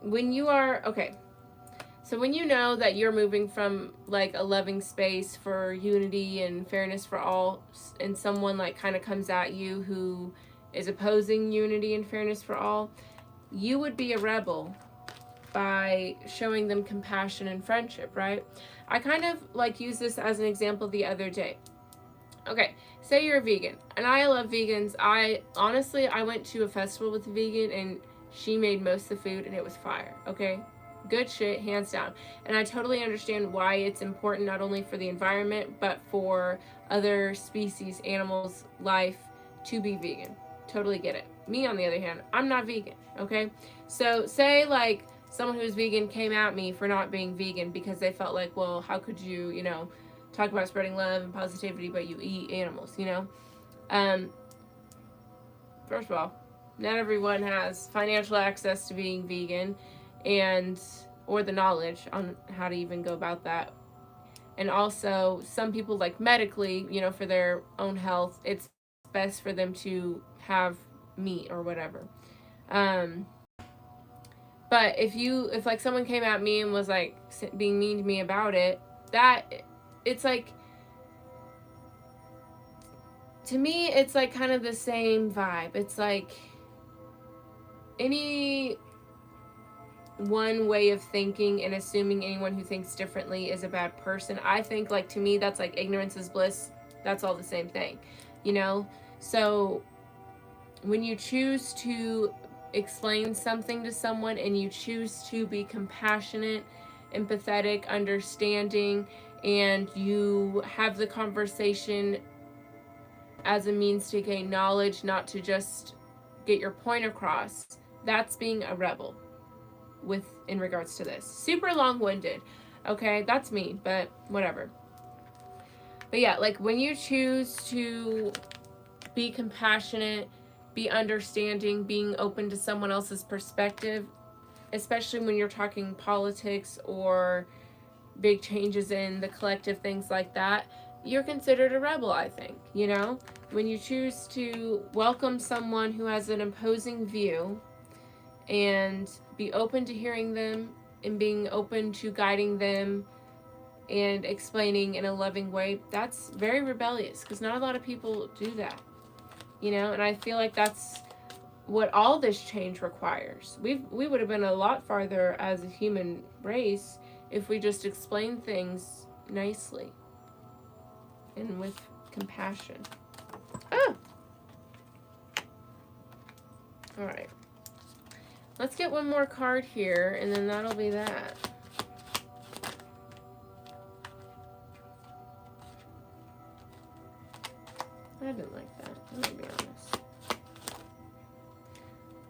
When you are, okay, so when you know that you're moving from like a loving space for unity and fairness for all, and someone like kind of comes at you who is opposing unity and fairness for all, you would be a rebel by showing them compassion and friendship, right? I kind of like use this as an example the other day. Okay, say you're a vegan, and I love vegans. I went to a festival with a vegan, and she made most of the food, and it was fire, okay? good shit, hands down. And I totally understand why it's important, not only for the environment, but for other species, animals, life, to be vegan. Totally get it. Me, on the other hand, I'm not vegan, okay? So say like someone who's vegan came at me for not being vegan because they felt like, well, how could you, you know, talk about spreading love and positivity, but you eat animals, you know? First of all, not everyone has financial access to being vegan, and or the knowledge on how to even go about that. And also, some people, like medically, you know, for their own health, it's best for them to have meat or whatever. But if like someone came at me and was like being mean to me about it, that it's like, to me, it's like kind of the same vibe. It's like any one way of thinking and assuming anyone who thinks differently is a bad person. I think, like, to me, that's like ignorance is bliss. That's all the same thing, you know? So when you choose to explain something to someone and you choose to be compassionate, empathetic, understanding, and you have the conversation as a means to gain knowledge, not to just get your point across, that's being a rebel in regards to this. Super long-winded, okay? That's me, but whatever. But yeah, like when you choose to be compassionate, be understanding, being open to someone else's perspective, especially when you're talking politics or big changes in the collective, things like that, you're considered a rebel, I think, you know? When you choose to welcome someone who has an opposing view and be open to hearing them and being open to guiding them and explaining in a loving way, that's very rebellious, because not a lot of people do that, you know? And I feel like that's what all this change requires. We would have been a lot farther as a human race if we just explained things nicely and with compassion. Oh! Alright. Let's get one more card here, and then that'll be that. I didn't like that. I'm gonna be honest.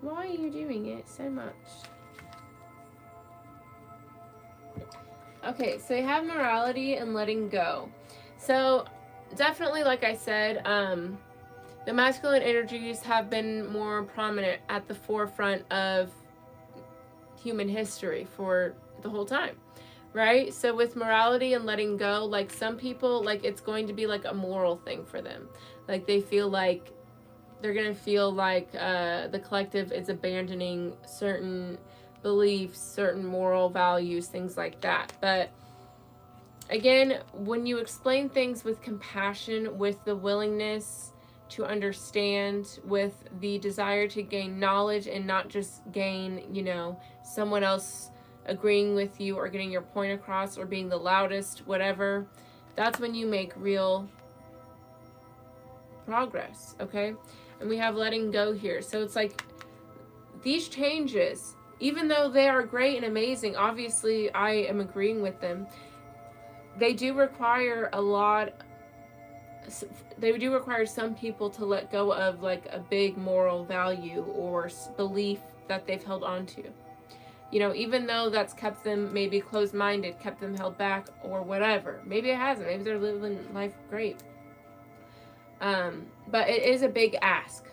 Why are you doing it so much? Okay, so you have morality and letting go. So definitely, like I said, the masculine energies have been more prominent at the forefront of human history for the whole time, right? So with morality and letting go, like some people, like it's going to be like a moral thing for them. Like they feel like they're going to feel like the collective is abandoning certain beliefs, certain moral values, things like that. But again, when you explain things with compassion, with the willingness to understand, with the desire to gain knowledge and not just gain, you know, someone else agreeing with you or getting your point across or being the loudest, whatever, that's when you make real progress, okay? And we have letting go here. So it's like these changes, even though they are great and amazing, obviously I am agreeing with them, they do require some people to let go of like a big moral value or belief that they've held on to. You know, even though that's kept them maybe closed-minded, kept them held back or whatever. Maybe it hasn't. Maybe they're living life great. But it is a big ask.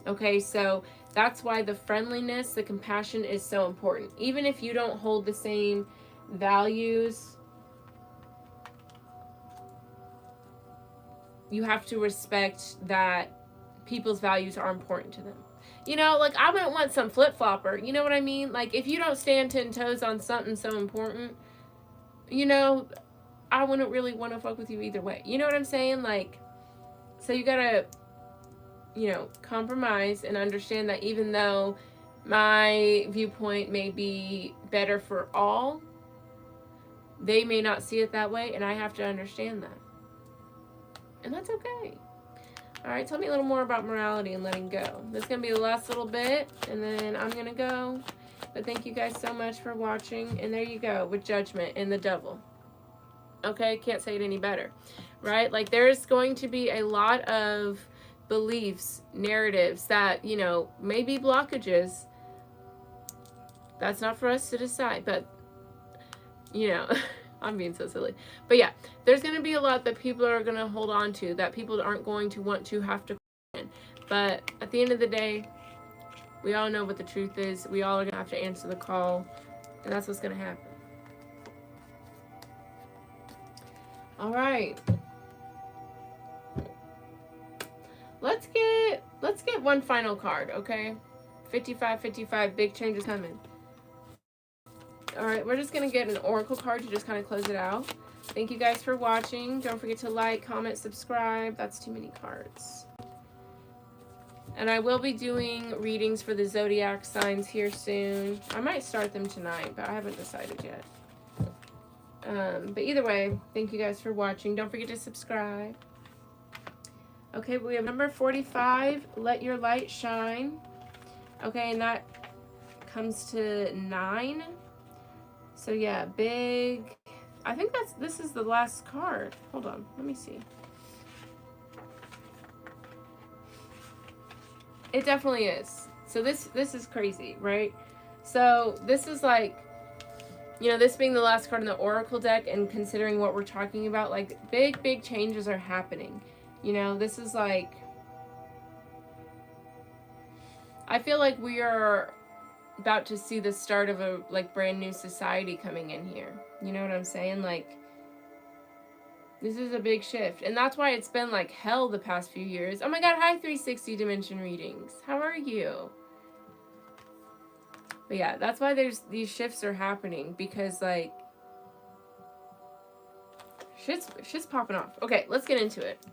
Okay, so that's why the friendliness, the compassion is so important. Even if you don't hold the same values, you have to respect that people's values are important to them. You know, like I wouldn't want some flip-flopper, you know what I mean? Like if you don't stand 10 toes on something so important, you know, I wouldn't really want to fuck with you either way. You know what I'm saying? Like, so you gotta, you know, compromise and understand that even though my viewpoint may be better for all, they may not see it that way, and I have to understand that. And that's okay. All right, tell me a little more about morality and letting go. This is going to be the last little bit, and then I'm going to go. But thank you guys so much for watching. And there you go with Judgment and the Devil. Okay, can't say it any better, right? Like, there's going to be a lot of beliefs, narratives that, you know, may be blockages. That's not for us to decide, but, you know, I'm being so silly. But yeah, there's going to be a lot that people are going to hold on to, that people aren't going to want to have to question. But at the end of the day, we all know what the truth is. We all are going to have to answer the call, and that's what's going to happen. All right. Let's get one final card, okay? 55, big changes coming. All right, we're just going to get an oracle card to just kind of close it out. Thank you guys for watching. Don't forget to like, comment, subscribe. That's too many cards. And I will be doing readings for the zodiac signs here soon. I might start them tonight, but I haven't decided yet. But either way, thank you guys for watching. Don't forget to subscribe. Okay, we have number 45, let your light shine. Okay, and that comes to 9. So yeah, big. I think this is the last card. Hold on, let me see. It definitely is. So this is crazy, right? So this is like, you know, this being the last card in the oracle deck, and considering what we're talking about, like big changes are happening. You know, this is like, I feel like we are about to see the start of a like brand new society coming in here. You know what I'm saying? Like, this is a big shift. And that's why it's been like hell the past few years. Oh my god, hi 360 Dimension Readings. How are you? But yeah, that's why these shifts are happening, because like shit's popping off. Okay, let's get into it.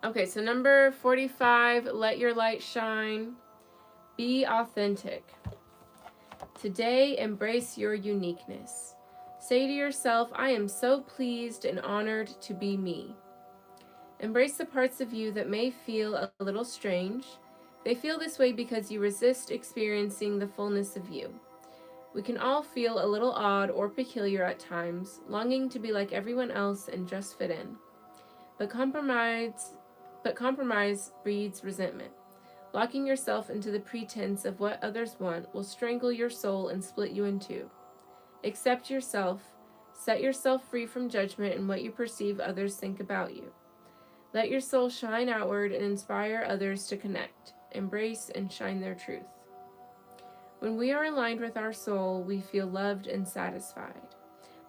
Okay, so number 45, let your light shine. Be authentic. Today, embrace your uniqueness. Say to yourself, I am so pleased and honored to be me. Embrace the parts of you that may feel a little strange. They feel this way because you resist experiencing the fullness of you. We can all feel a little odd or peculiar at times, longing to be like everyone else and just fit in. But compromise breeds resentment. Locking yourself into the pretense of what others want will strangle your soul and split you in two. Accept yourself. Set yourself free from judgment and what you perceive others think about you. Let your soul shine outward and inspire others to connect, embrace, and shine their truth. When we are aligned with our soul, we feel loved and satisfied.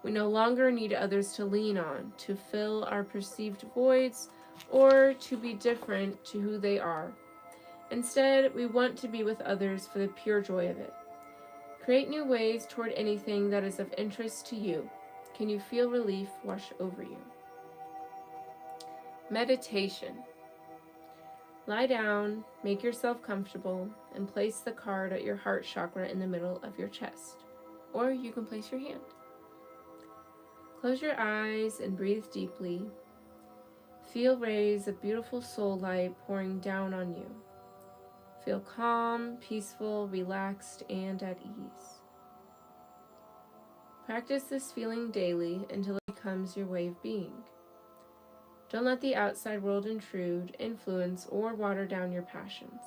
We no longer need others to lean on, to fill our perceived voids, or to be different to who they are. Instead, we want to be with others for the pure joy of it. Create new ways toward anything that is of interest to you. Can you feel relief wash over you? Meditation. Lie down, make yourself comfortable, and place the card at your heart chakra in the middle of your chest. Or you can place your hand. Close your eyes and breathe deeply. Feel rays of beautiful soul light pouring down on you. Feel calm, peaceful, relaxed, and at ease. Practice this feeling daily until it becomes your way of being. Don't let the outside world intrude, influence, or water down your passions.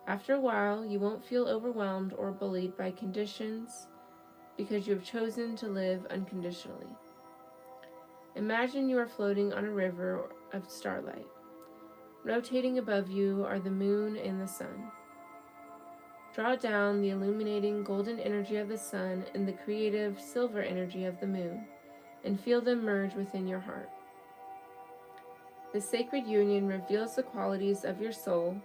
After a while, you won't feel overwhelmed or bullied by conditions because you have chosen to live unconditionally. Imagine you are floating on a river of starlight. Rotating above you are the moon and the sun. Draw down the illuminating golden energy of the sun and the creative silver energy of the moon, and feel them merge within your heart. The sacred union reveals the qualities of your soul.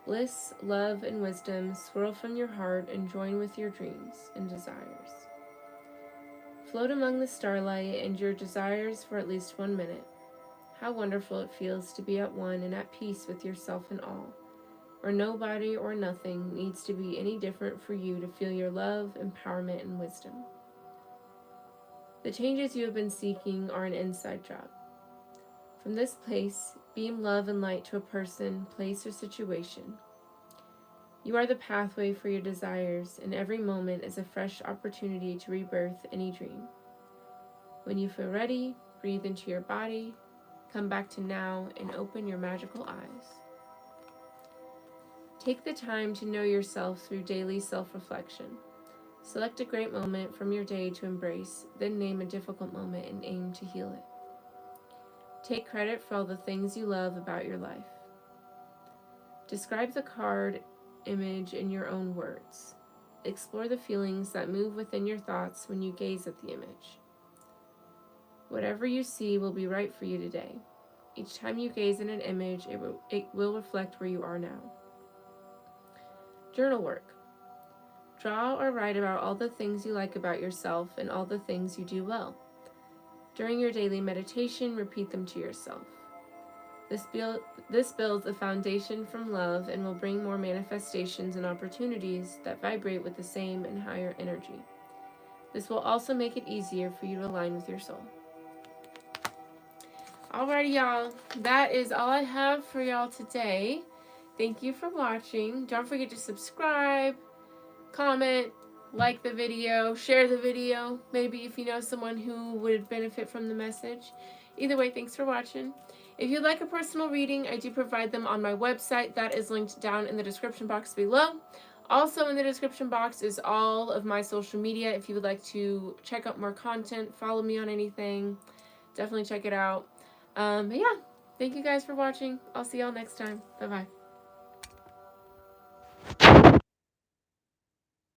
Bliss, love, and wisdom swirl from your heart and join with your dreams and desires. Float among the starlight and your desires for at least 1 minute. How wonderful it feels to be at one and at peace with yourself and all, where nobody or nothing needs to be any different for you to feel your love, empowerment, and wisdom. The changes you have been seeking are an inside job. From this place, beam love and light to a person, place, or situation. You are the pathway for your desires, and every moment is a fresh opportunity to rebirth any dream. When you feel ready, breathe into your body, come back to now, and open your magical eyes. Take the time to know yourself through daily self-reflection. Select a great moment from your day to embrace, then name a difficult moment and aim to heal it. Take credit for all the things you love about your life. Describe the card image in your own words. Explore the feelings that move within your thoughts when you gaze at the image. Whatever you see will be right for you today. Each time you gaze in an image, it will reflect where you are now. Journal work. Draw or write about all the things you like about yourself and all the things you do well. During your daily meditation, repeat them to yourself. This builds a foundation from love and will bring more manifestations and opportunities that vibrate with the same and higher energy. This will also make it easier for you to align with your soul. Alrighty, y'all. That is all I have for y'all today. Thank you for watching. Don't forget to subscribe, comment, like the video, share the video, maybe if you know someone who would benefit from the message. Either way, thanks for watching. If you'd like a personal reading, I do provide them on my website. That is linked down in the description box below. Also in the description box is all of my social media. If you would like to check out more content, follow me on anything, definitely check it out. But yeah, thank you guys for watching. I'll see y'all next time. Bye-bye.